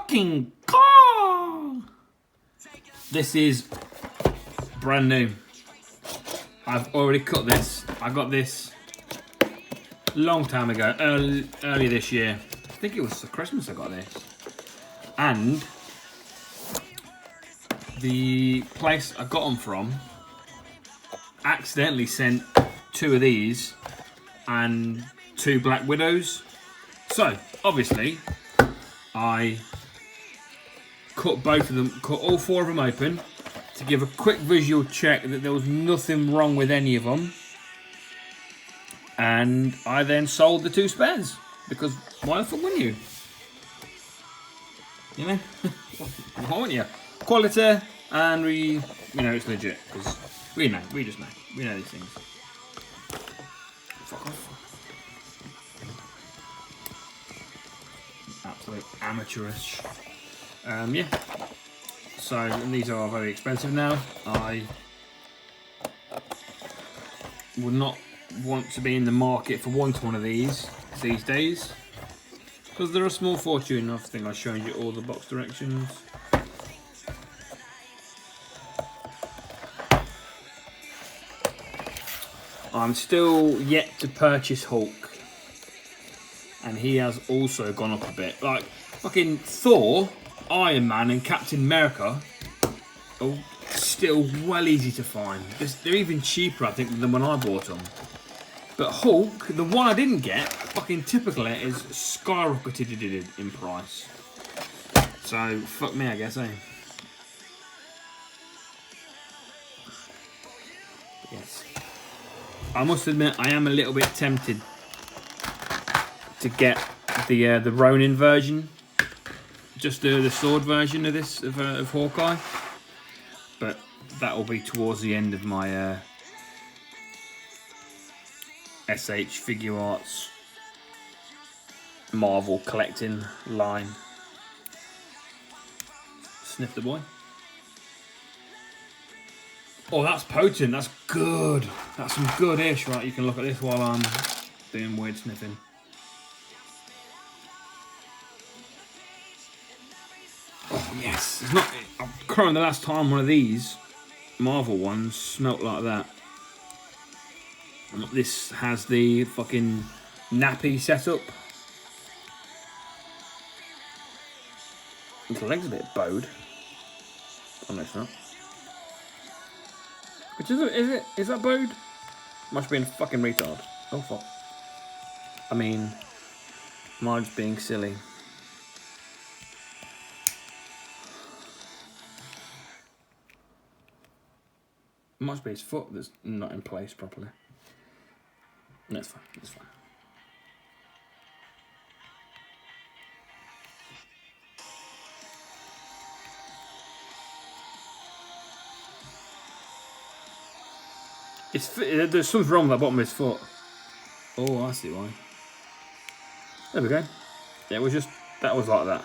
fucking car. This is brand new. I've already cut this. I got this a long time ago, earlier this year. I think it was for Christmas I got this. And the place I got them from accidentally sent 2 of these and 2 Black Widows. So, obviously, I cut both of them, cut all 4 of them open to give a quick visual check that there was nothing wrong with any of them. And I then sold the 2 spares, because why the fuck wouldn't you? You know? Why wouldn't you? Quality, and we know it's legit, because we just know. We know these things. Fuck off. Absolute amateurish. Yeah. So, and these are very expensive now. I would not want to be in the market for one of these days, because they're a small fortune. I think I showed you all the box directions. I'm still yet to purchase Hulk, and he has also gone up a bit. Like fucking Thor, Iron Man, and Captain America are still well easy to find. They're even cheaper, I think, than when I bought them. But Hulk, the one I didn't get, fucking typically is skyrocketed in price. So fuck me, I guess, eh? Yes. I must admit, I am a little bit tempted to get the Ronin version, just the sword version of this of Hawkeye, but that will be towards the end of my SH Figuarts Marvel collecting line. Sniff the boy. Oh, that's potent. That's good. That's some good-ish, right? You can look at this while I'm doing weird sniffing. Oh, yes. It's not. I'm currently the last time one of these Marvel ones smelt like that. And this has the fucking nappy setup. The leg's a bit bowed. Oh, no, it's not. Which is it? Is that bowed? Must be a fucking retard. Oh fuck. I mean, mine's being silly. It must be his foot that's not in place properly. That's fine. That's fine. There's something wrong with the bottom of his foot. Oh, I see why. There we go. Yeah, it was just, that was like that.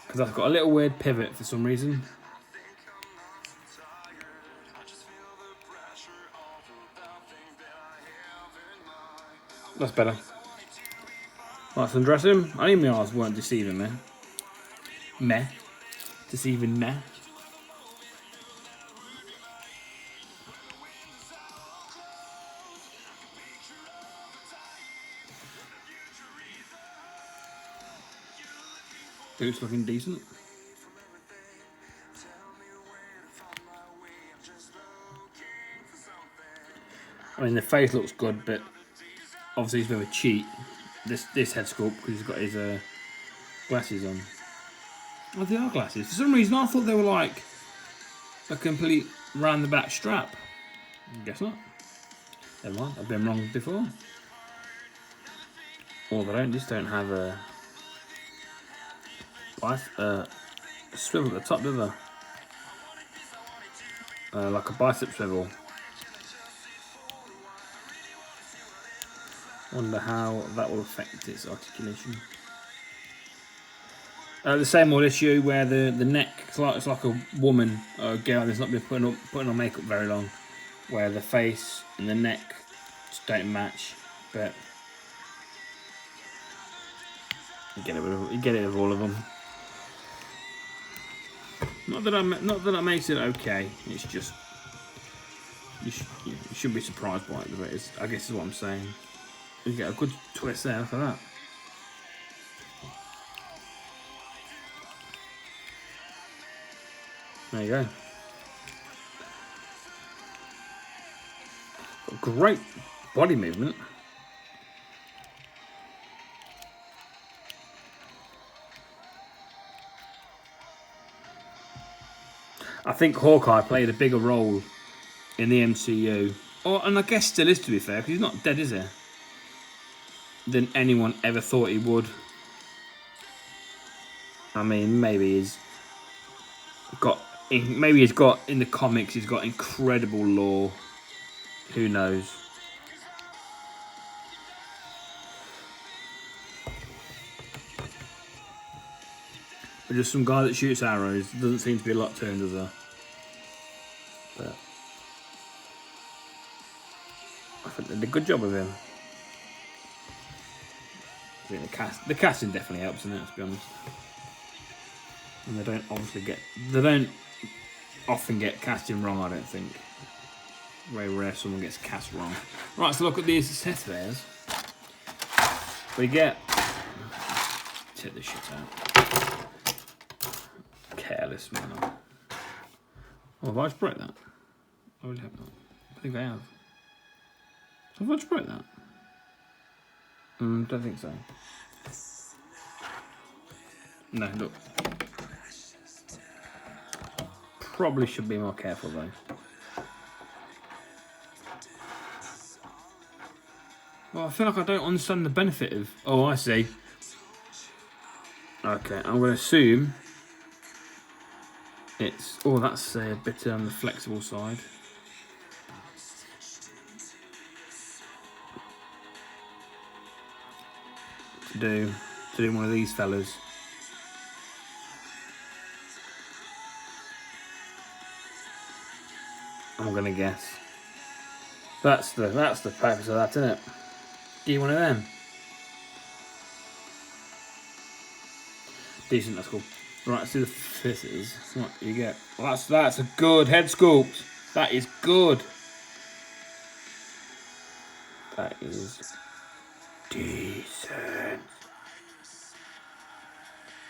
Because I've got a little weird pivot for some reason. That's better. Let's undress him. I knew my eyes weren't deceiving me. Deceiving me. It's looking decent. I mean, the face looks good, but obviously he's a bit of a cheat. This head sculpt, because he's got his glasses on. Oh, they are glasses. For some reason, I thought they were like a complete round the back strap. Guess not. Never mind. I've been wrong before. Or they just don't have a swivel at the top, do they? Like a bicep swivel. Wonder how that will affect its articulation. The same old issue where the neck, it's like a woman or a girl that's not been putting on makeup very long, where the face and the neck just don't match, but you get it with all of them. Not that makes it okay. It's just you shouldn't be surprised by it the way it is. I guess is what I'm saying. You get a good twist there for that. There you go. Got great body movement. I think Hawkeye played a bigger role in the MCU, and I guess still is, to be fair, because he's not dead, is he? Than anyone ever thought he would. I mean, maybe he's got in the comics, he's got incredible lore. Who knows? But just some guy that shoots arrows. Doesn't seem to be a lot to him, does there? But I think they did a good job of him. I think the casting definitely helps in it, let's be honest. And they don't often get casting wrong, I don't think. Very rare someone gets cast wrong. Right, so look at these accessories. We get... Take this shit out. Careless, man. Oh, have I just broke that? I would have not. I think I have. Have I just broke that? Don't think so. No, look. Probably should be more careful though. Well, I feel like I don't understand the benefit of... Oh, I see. Okay, I'm going to assume it's... Oh, that's a bit on the flexible side. To do one of these fellas. I'm going to guess. That's the purpose of that, isn't it? Get one of them. Decent, that's cool. Right, let's do the fizzes. What you get? Well, that's a good head sculpt. That is good. That is decent.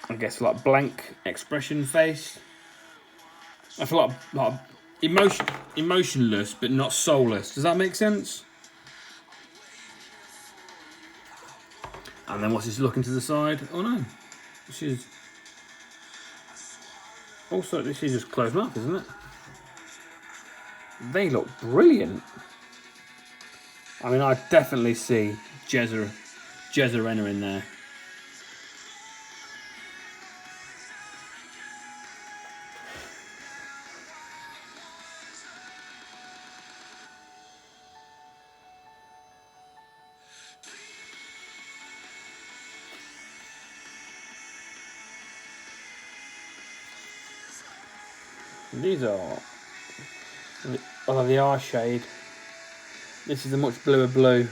I guess like blank expression face. I feel like emotionless, but not soulless. Does that make sense? And then what's this looking to the side? Oh no, this is also just closed mouth, isn't it? They look brilliant. I mean, I definitely see Jezza Renner in there. These are the eye shade. This is a much bluer blue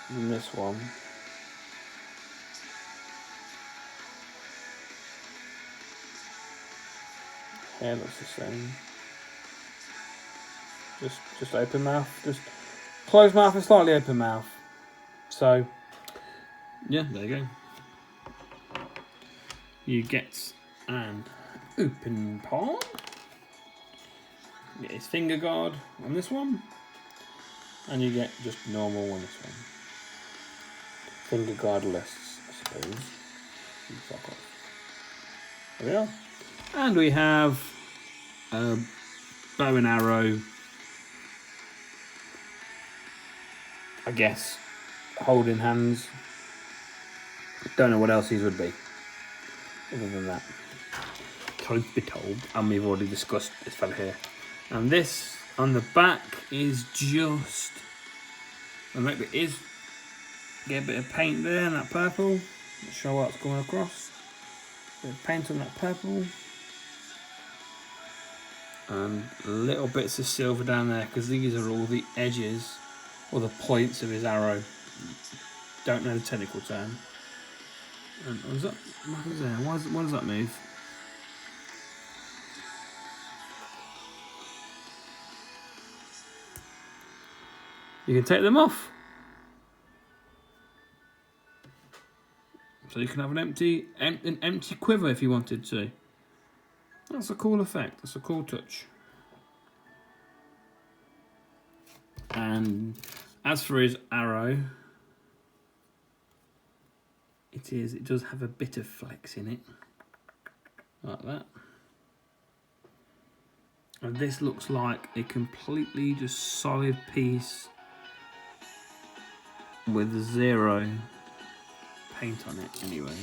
than this one. Hair looks the same. Just open mouth, just closed mouth and slightly open mouth. So yeah, there you go. You get an open palm. Get his finger guard on this one, and you get just normal on this one. Finger guardless, I suppose. Fuck off. There we are. And we have a bow and arrow, I guess, holding hands. Don't know what else these would be, other than that. Truth be told, and we've already discussed this fella here. And this on the back is just, and maybe it is, get a bit of paint there in that purple. Not sure what's going across. Bit of paint on that purple. And little bits of silver down there, because these are all the edges or the points of his arrow. Don't know the technical term. And what does that? What is there? Why does that move? you can take them off. So you can have an empty quiver if you wanted to. That's a cool effect. That's a cool touch. And as for his arrow, it does have a bit of flex in it, like that. And this looks like a completely just solid piece with zero paint on it anyway.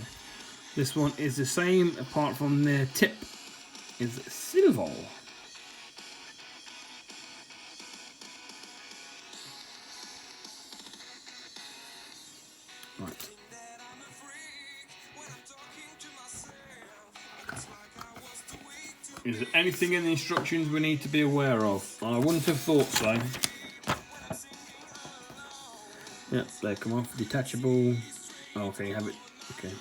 This one is the same, apart from the tip is silver. Right. Is there anything in the instructions we need to be aware of? I wouldn't have thought so. Yep, they come off. Detachable. Oh, okay, you have it. Okay.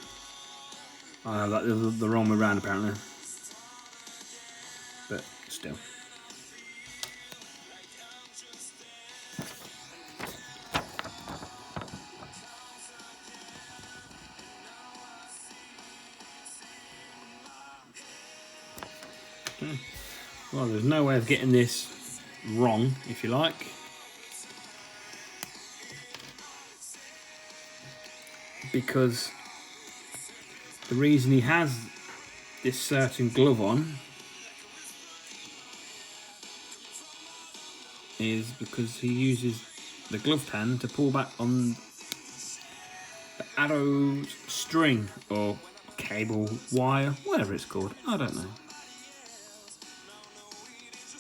That is the wrong way around apparently. But still. Okay. Well, there's no way of getting this wrong, if you like. Because the reason he has this certain glove on is because he uses the glove hand to pull back on the arrow string or cable, wire, whatever it's called. I don't know.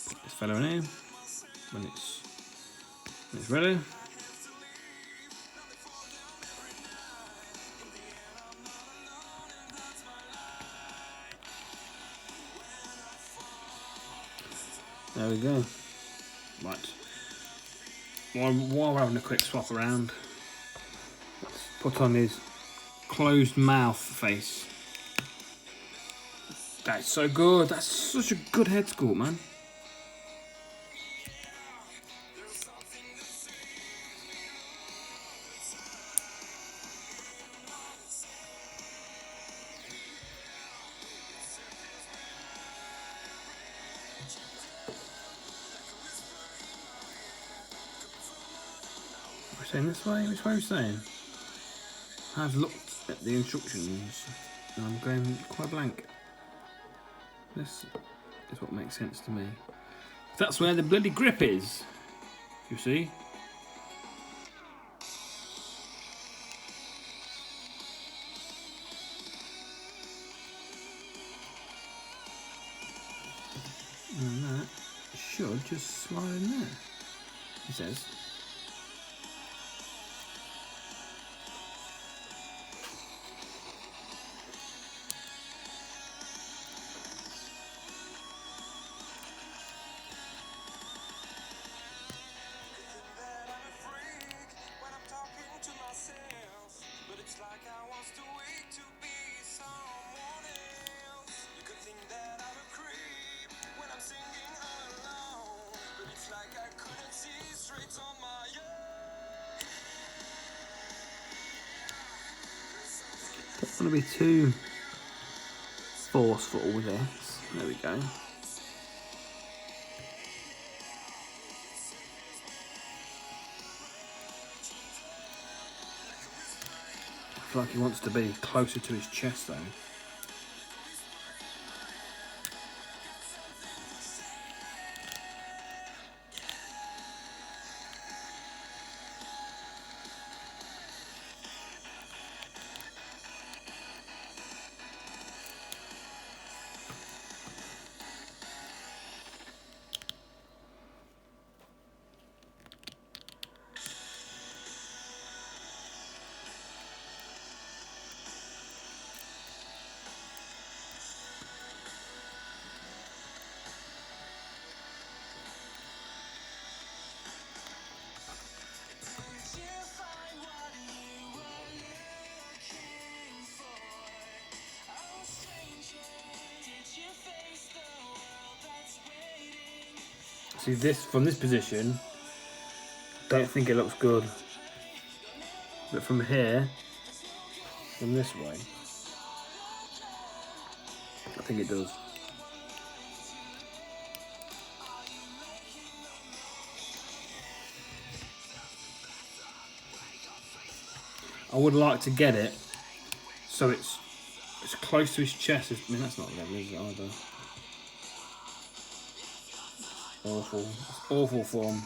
Put this fella in here when it's ready. There we go. Right. While we're having a quick swap around, let's put on his closed mouth face. That's so good. That's such a good head sculpt, man. We're saying this way? Which way are we saying? I've looked at the instructions and I'm going quite blank. This is what makes sense to me. That's where the bloody grip is. You see? And that should just slide in there, he says. Don't want to be too forceful with this. There we go. I feel like he wants to be closer to his chest though. See this from this position, Don't think it looks good. But from here, from this way, I think it does. I would like to get it so it's close to his chest. I mean, that's not level, is it, either? Awful. It's awful form.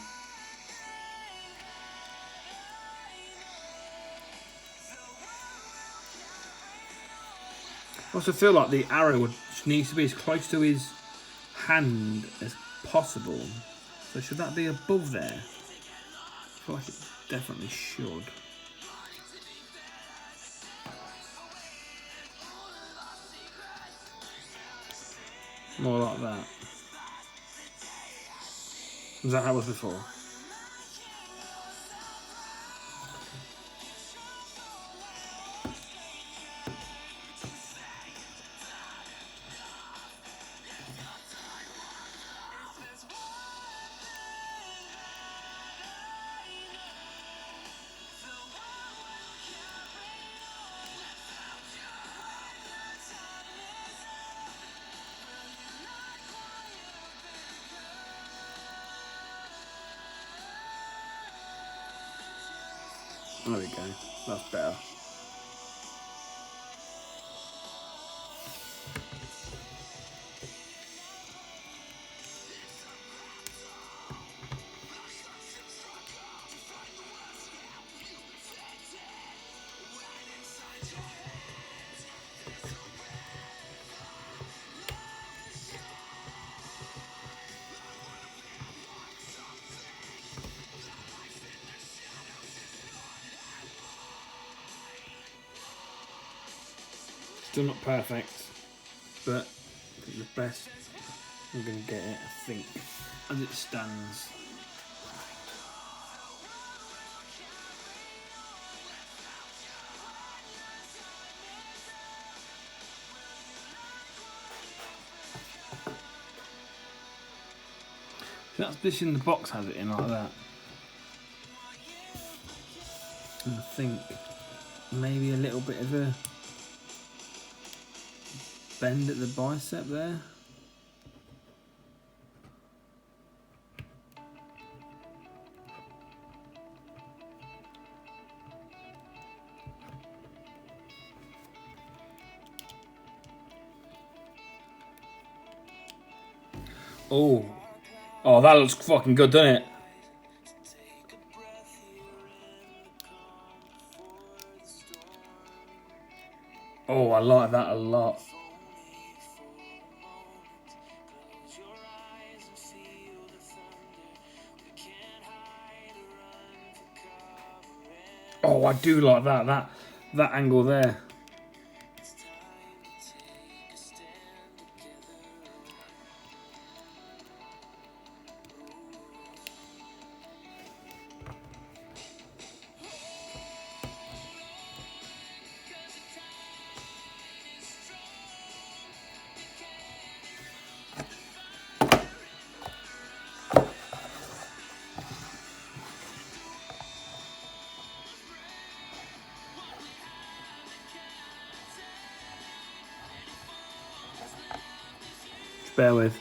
I also feel like the arrow needs to be as close to his hand as possible. So should that be above there? I feel like it definitely should. More like that. Was that how it was before? There we go. That's better. Still not perfect, but I think the best I'm going to get it, I think, as it stands. That's this in the box has it in like that. And I think maybe a little bit of a bend at the bicep there. Oh, that looks fucking good, doesn't it? Oh, I like that a lot. Oh, I do like that angle there. Just bear with.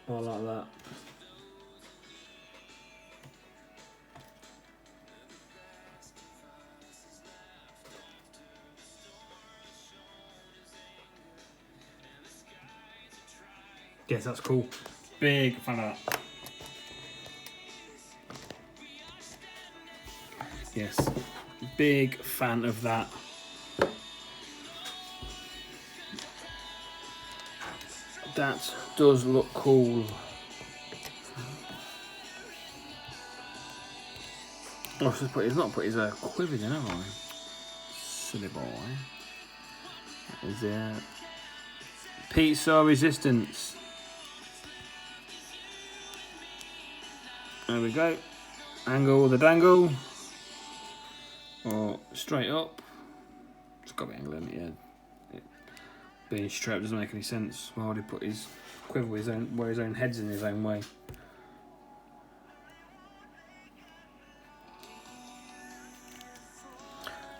I like that. Yes, that's cool. Big fan of that. Yes, big fan of that. That does look cool. Oh, he's not put his quiver in, have I? Silly boy. That is it. Pizza resistance. There we go. Angle the dangle. Or straight up. It's got to be angle, isn't it? Yeah. Being straight up doesn't make any sense. Why would he put his quiver where his own head's in his own way?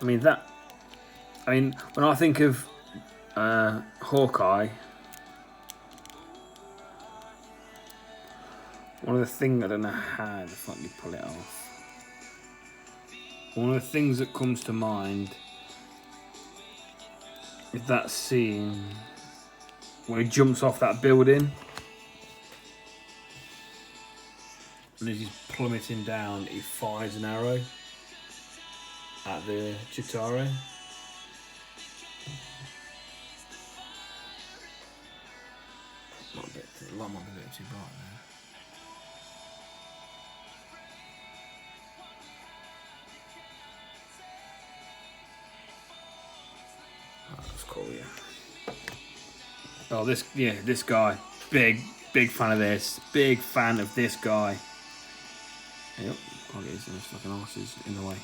I mean, when I think of Hawkeye, one of the things, I don't know how the fuck you pull it off. One of the things that comes to mind is that scene when he jumps off that building and as he's plummeting down, he fires an arrow at the Chitara. The light might be a bit too bright there. Oh, that's cool, yeah. Oh, this guy. Big fan of this. Big fan of this guy. Yep, oh, it is. There's fucking horses in the way.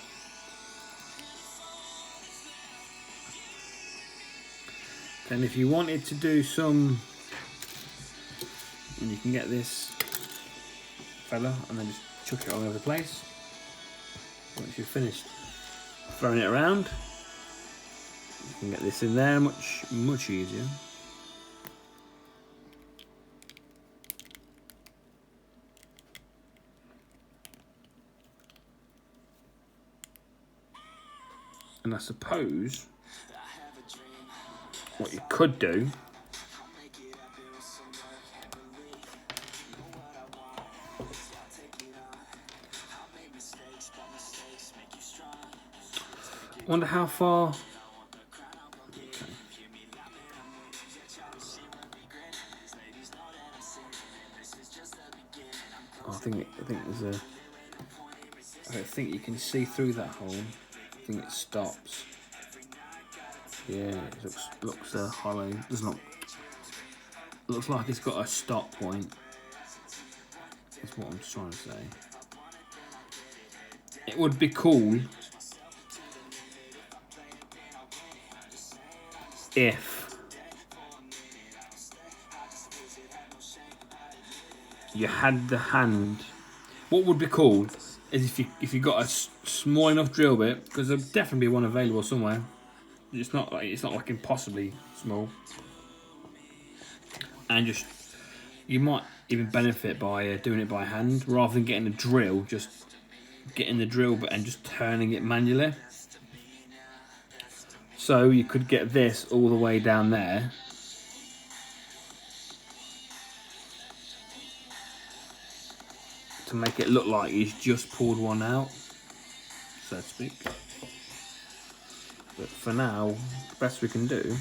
And if you wanted to do some, and you can get this fella and then just chuck it all over the place. Once you've finished throwing it around, you can get this in there much easier. And I suppose what you could do wonder how far. Okay. Oh, I think there's a. I don't think you can see through that hole. I think it stops. Yeah, it looks hollow. There's not. Looks like it's got a stop point. That's what I'm trying to say. It would be cool if you had the hand. What would be cool is if you got a small enough drill bit, because there'll definitely be one available somewhere. It's not like impossibly small, and just you might even benefit by doing it by hand rather than getting a drill. Just getting the drill bit and just turning it manually. So you could get this all the way down there. To make it look like he's just pulled one out, so to speak. But for now, the best we can do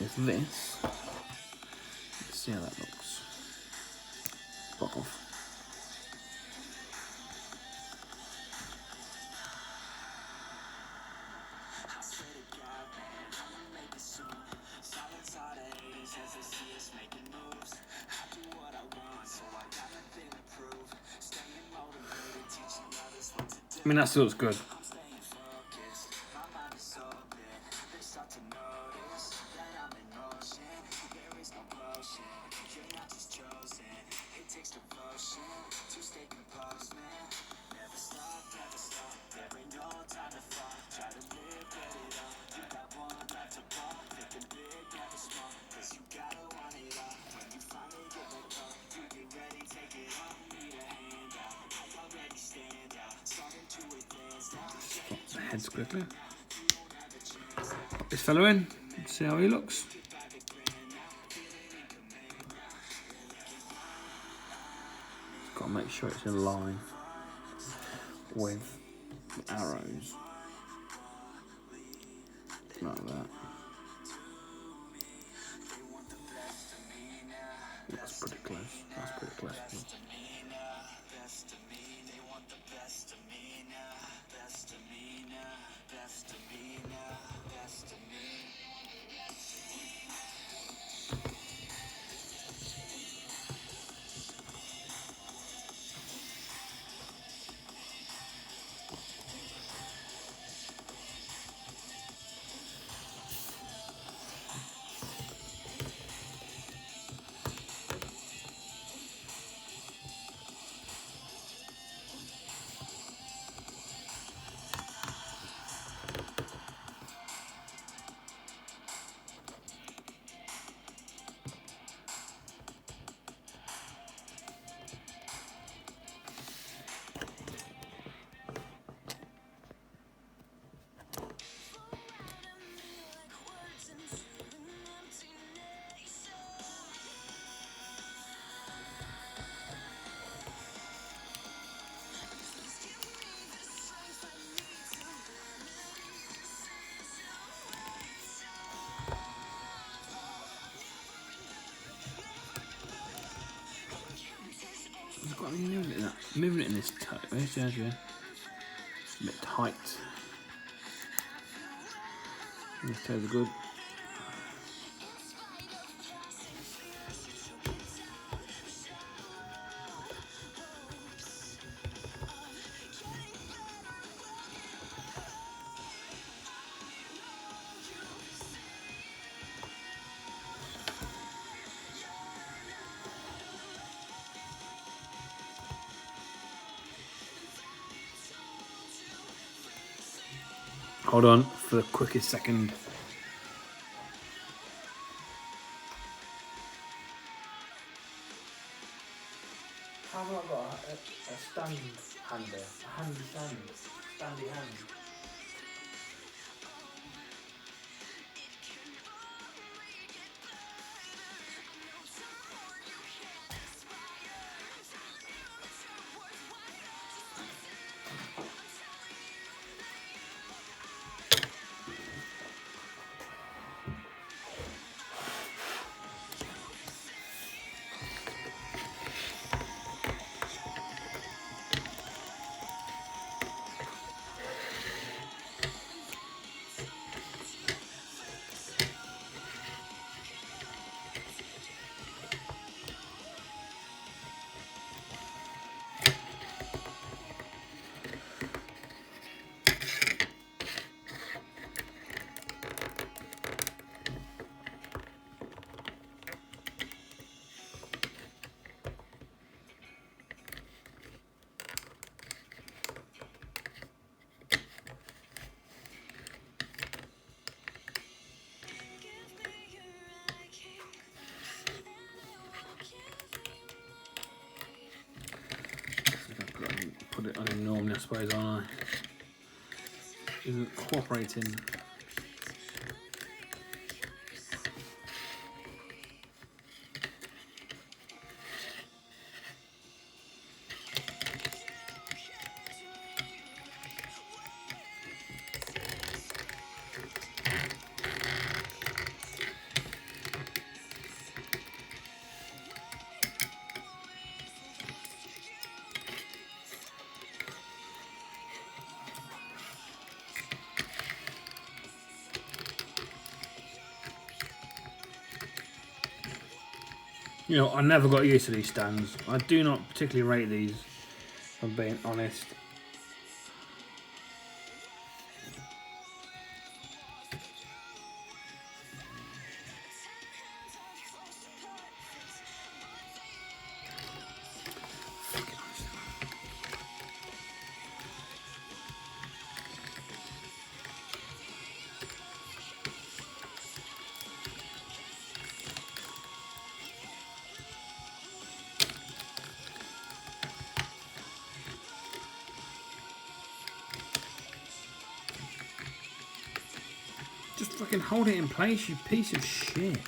is this. Let's see how that looks. Fuck off. I mean, that still looks good. Heads quickly. Pop this fellow in. Let's see how he looks. Got to make sure it's in line with the arrows. Like that. That's pretty close. That's pretty close. moving it in this toe. It's a bit tight. These toes are good. Hold on for the quickest second. How have I got a stand hand there? A handy stand. Standy hand. Put it on him normally, I suppose, aren't I? Isn't cooperating. You know, I never got used to these stands. I do not particularly rate these, if I'm being honest. Just fucking hold it in place, you piece of shit.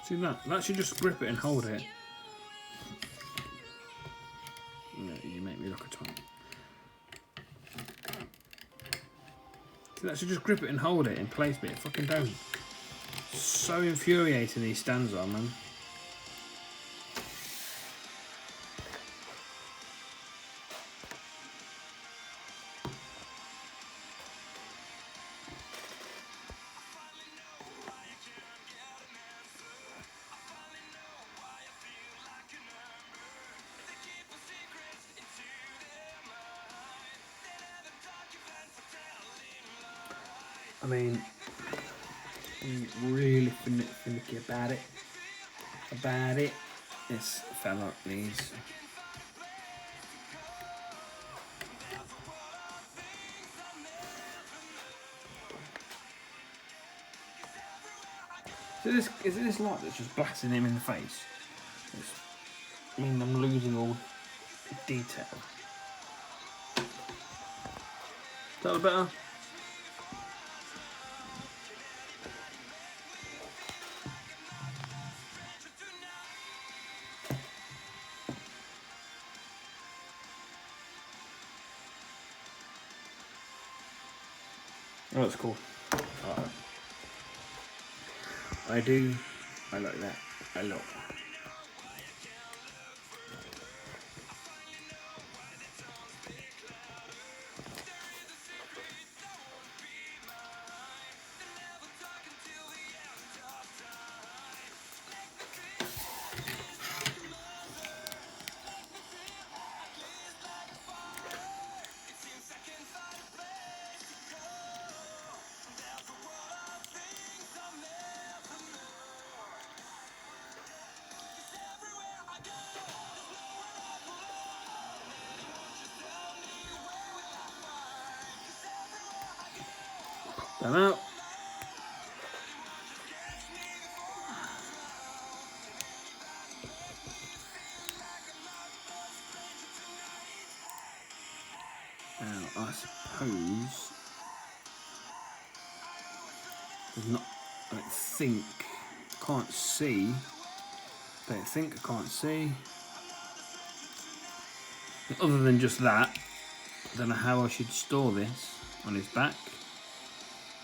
See that? That should just grip it and hold it. No, you make me look a twat. See, that should just grip it and hold it in place, but it fucking don't. So infuriating these stands are, man. I mean, I'm really finicky about it. This fella needs. So is it this light that's just blasting him in the face? I mean, I'm losing all detail. Is that better? Oh, that's cool. I do. I like that a lot. Them out. Now, I suppose there's not. I don't think. Can't see. Don't think I can't see. Other than just that, I don't know how I should store this on his back.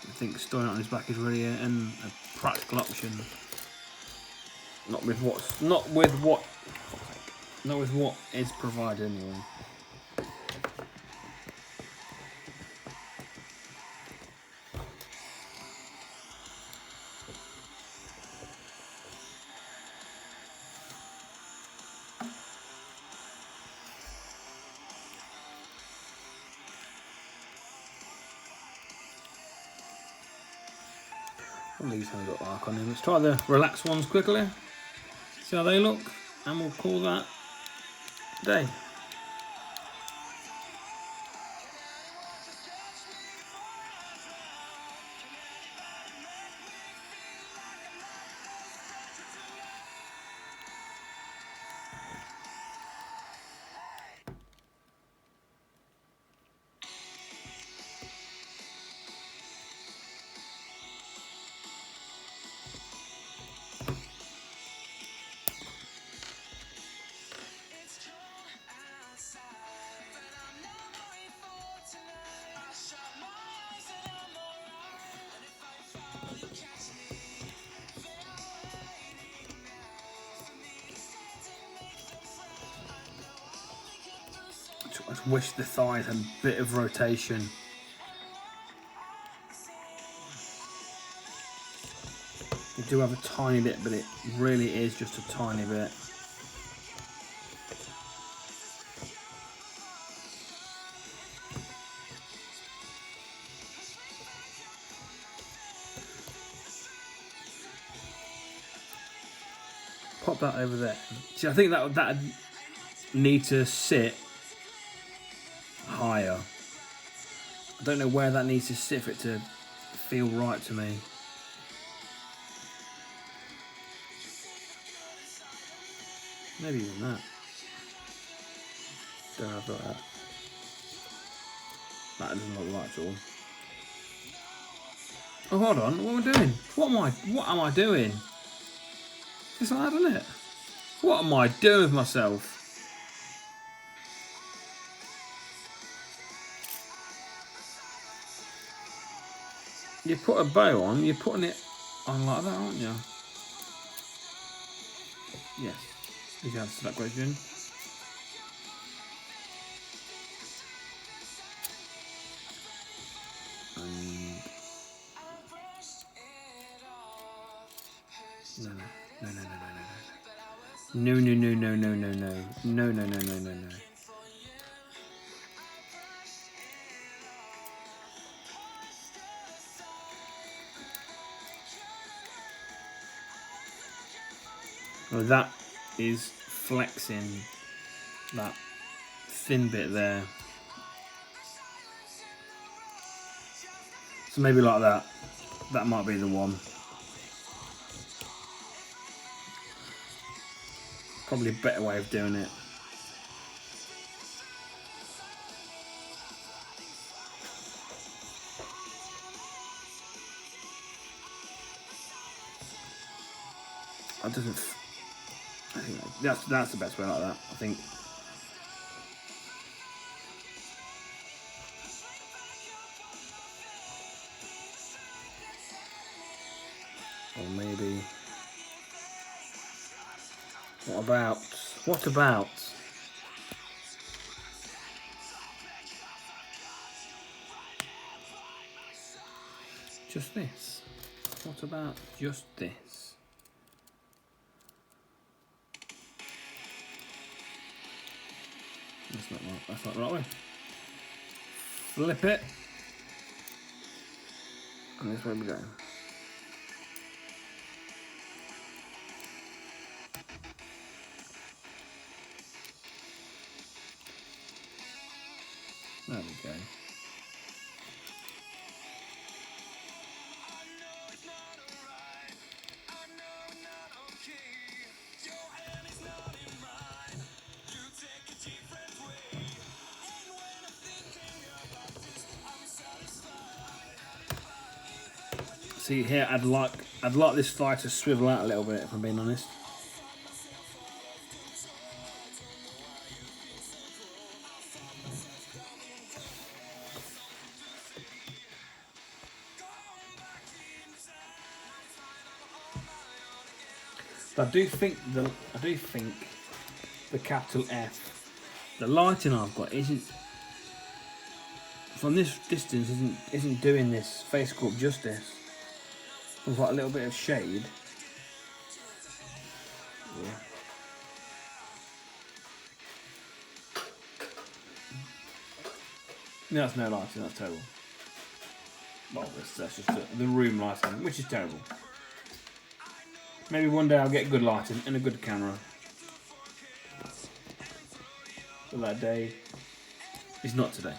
I think storing it on his back is really a practical option. Not with what is provided anyway. All these haven't got arc on them. Let's try the relaxed ones quickly. See how they look, and we'll call that a day. I just wish the thighs had a bit of rotation. They do have a tiny bit, but it really is just a tiny bit. Pop that over there. See, I think that'd need to sit higher. I don't know where that needs to sit for it to feel right to me. Maybe even that. Don't know about that. That doesn't look right at all. Oh, hold on. What am I doing? What am I doing? It's like that, isn't it? What am I doing with myself? You put a bow on, you're putting it on like that, aren't you? Yes. You can answer that question. No. Well, that is flexing that thin bit there. So maybe like that. That might be the one. Probably a better way of doing it. I think that's the best way like that. I think. Or maybe... What about... just this? What about just this? That's not right. That's not the right way. Flip it. And this way we go. There we go. See here, I'd like this fly to swivel out a little bit, if I'm being honest. But I do think the capital F, the lighting I've got isn't from this distance isn't doing this face sculpt justice. There's like a little bit of shade. Yeah. No, that's no lighting, that's terrible. Well, that's just the room lighting, which is terrible. Maybe one day I'll get good lighting and a good camera. But that day is not today.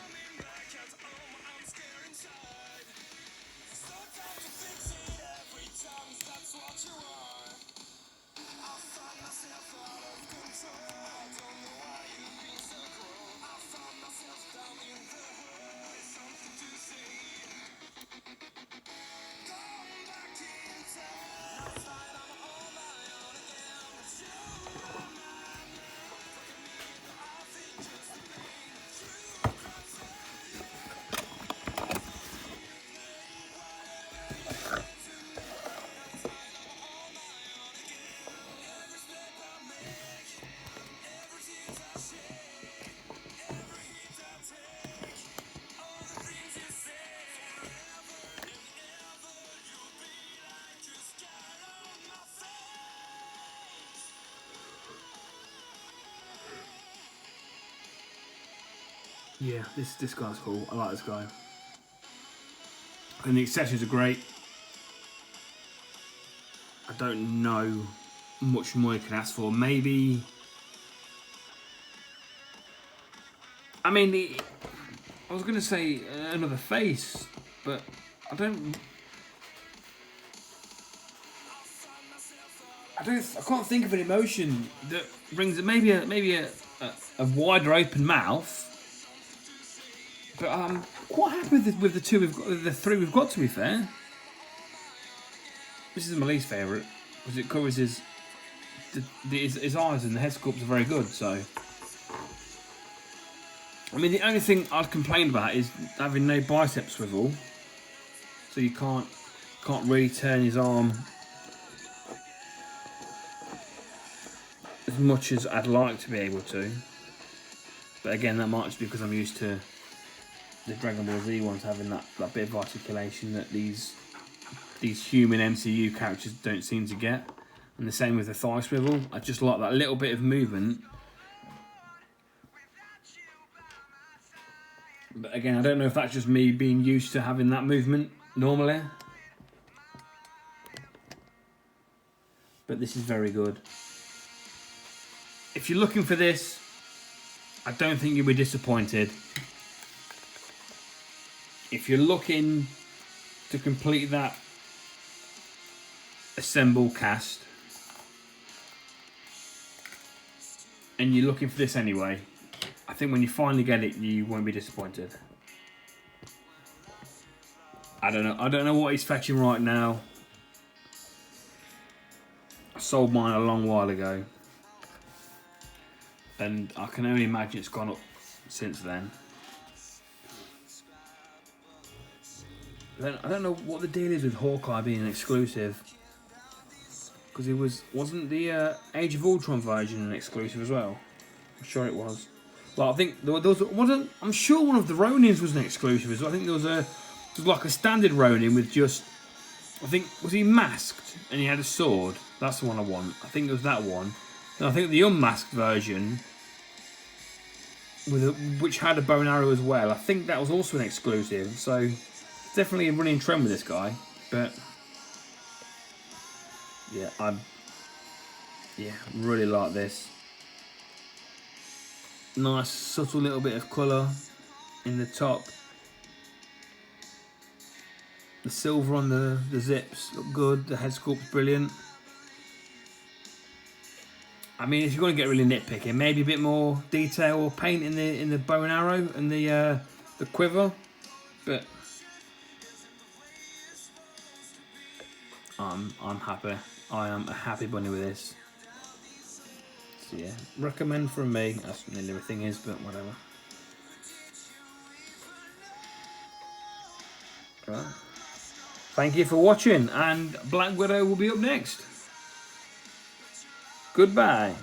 Yeah, this guy's cool. I like this guy. And the accessories are great. I don't know much more you can ask for. Maybe... I mean, I was going to say another face, but I can't think of an emotion that brings it. Maybe a wider open mouth. But I'm quite happy with the two we've got, the three we've got. To be fair, this is my least favourite because it covers his eyes, and the head sculpts are very good. So, I mean, the only thing I'd complain about is having no bicep swivel, so you can't really turn his arm as much as I'd like to be able to. But again, that might just be because I'm used to the Dragon Ball Z ones having that bit of articulation that these human MCU characters don't seem to get. And the same with the thigh swivel. I just like that little bit of movement. But again, I don't know if that's just me being used to having that movement normally. But this is very good. If you're looking for this, I don't think you'll be disappointed. If you're looking to complete that assemble cast, and you're looking for this anyway, I think when you finally get it, you won't be disappointed. I don't know what he's fetching right now. I sold mine a long while ago, and I can only imagine it's gone up since then. I don't know what the deal is with Hawkeye being an exclusive. Because it wasn't the Age of Ultron version an exclusive as well? I'm sure it was. Like, I think there wasn't. I'm sure one of the Ronins was an exclusive as well. I think there was like a standard Ronin with just. I think was he masked and he had a sword. That's the one I want. I think it was that one. And I think the unmasked version, which had a bow and arrow as well. I think that was also an exclusive. So it's definitely a running trend with this guy. But yeah, I really like this. Nice subtle little bit of colour in the top. The silver on the zips look good. The head sculpt's brilliant. I mean, if you're going to get really nitpicking, maybe a bit more detail or paint in the bow and arrow and the quiver, but I'm happy. I am a happy bunny with this. So yeah, recommend from me. That's nearly everything is, but whatever. Right. Thank you for watching, and Black Widow will be up next. Goodbye.